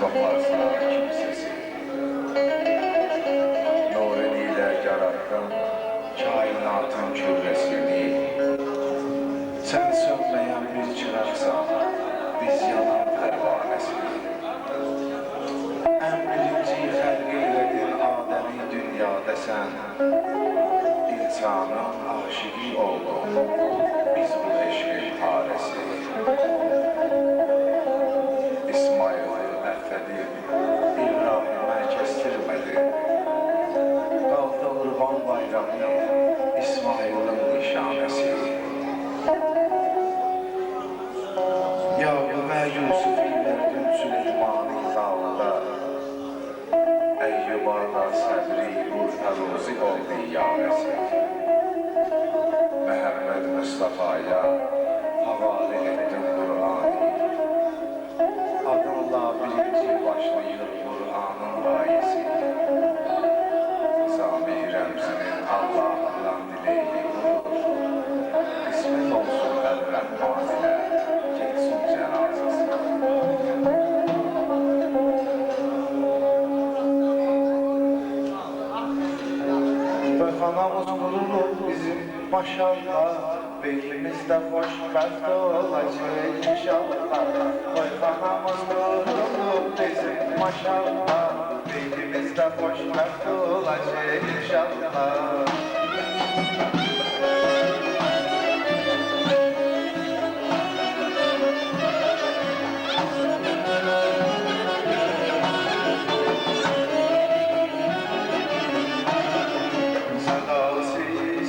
qoparsa kimsesi. Nurun ilə yarattın kainatın kübresini. Sən sönməyən bir çıraqsan, biz yanan pərvanəsi. Ən birinci xəlq eylədin Adəmi dünyada sən. İnsanın aşıqı oldun, biz bu eşqin parəsi. İsmail'i məhvədin, İbrahim'ə kəstirmədin. Qaldı Qurban bayramı, İsmail'in nişanəsi. Yavrume Yusuf verdin Süleyman'ın dağında. Eyyubarla səbri Urtaruzi oldu yarəsi. Məhəmməd Mustafa'ya havale ettin Kur'an'ı. Adınla birinci başlayır Kur'an'ın ayesi. Sami Remzi'nin Allah'ından dileği budur. İsmet olsun El-Rahman ile geçsin cenazesi. Anamız kurulur bizim maşallah. Beynimiz de hoşbəxt olacaq inşallah. Anamız kurulur bizim maşallah. Beynimiz de hoşbəxt olacaq inşallah.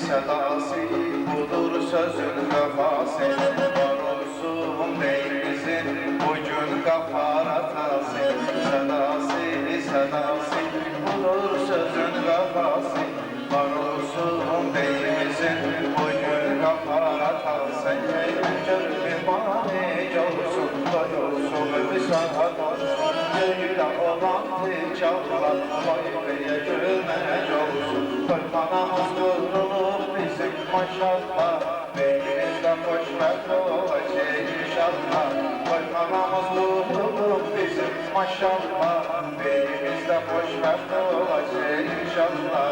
Sedası budur sözün vefası. Var olsun beyimizin bugün kafar atası. Sedası budur sözün vefası. Var olsun beyimizin bugün kafar atası. Gönlüm mani olsun, doy olsun, müsaat olsun. Gönlü olan ticavlar, vay beye gülmek olsun. Anamız kurulur bizim maşallah. Beyimizde hoşbəxt olacaq inşallah. Anamız kurulur bizim maşallah. Beyimizde hoşbəxt olacaq inşallah.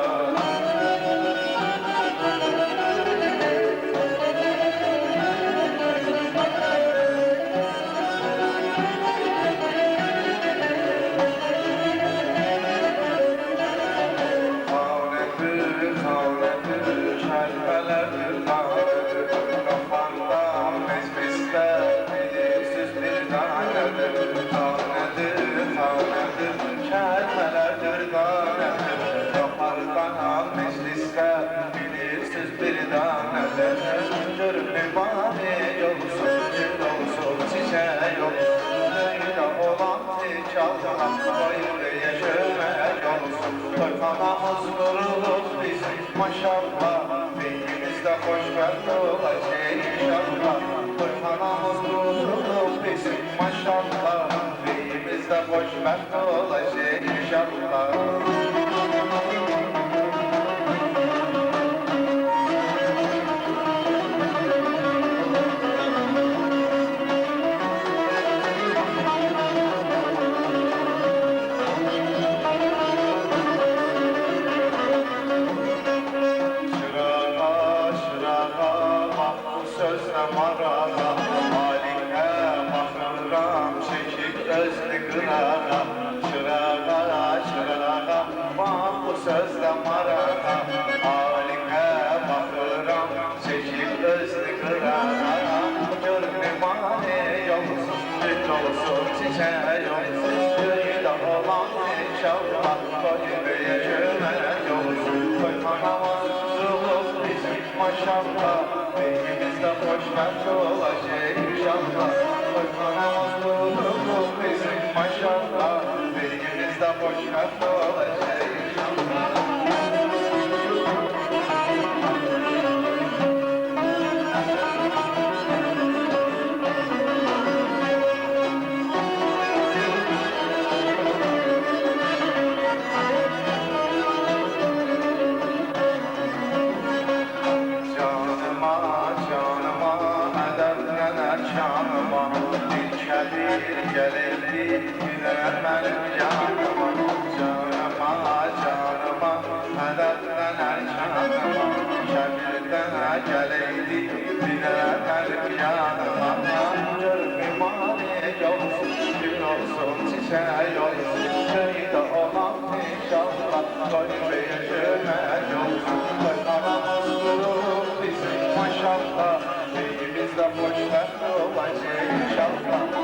Kəlmələrdir qanədir, qapardan meclisdə bilirsiz bir danədir. Görünür mani olsun, gül olsun, çiçək olsun.Öylə olan tikallar, bayırıya kömək olsun. Anamız qurulur bizim maşallah. Beynimizdə xoşbəxt olacaq inşallah. Anamız qurulur bizim maşallah. Beynimizdə xoşbəxt olacaq inşallah. Sözlə marana, malikə baxıram, çəkib özlü qırağa. Çırağa, bax bu sözlə marana, malikə baxıram, çəkib özlü qırağa. Görünür mani olsun, gül olsun, çiçək olsun. Göydə olan inşallah, bayırıya kömək olsun. Anamız qurulur bizim maşallah. Beynimizdə xoşbəxt olacaq inşallah. Anamız qurulur bizim maşallah. Beynimizdə xoşbəxt olacaq inşallah. Canıma, bir kebir gelirdi, gülerme şey olur, şeyde olan inşallah, kalbe yaşamak olsun. Aramız durur bizim maşallah, şeyimizde hoşlar olacak inşallah.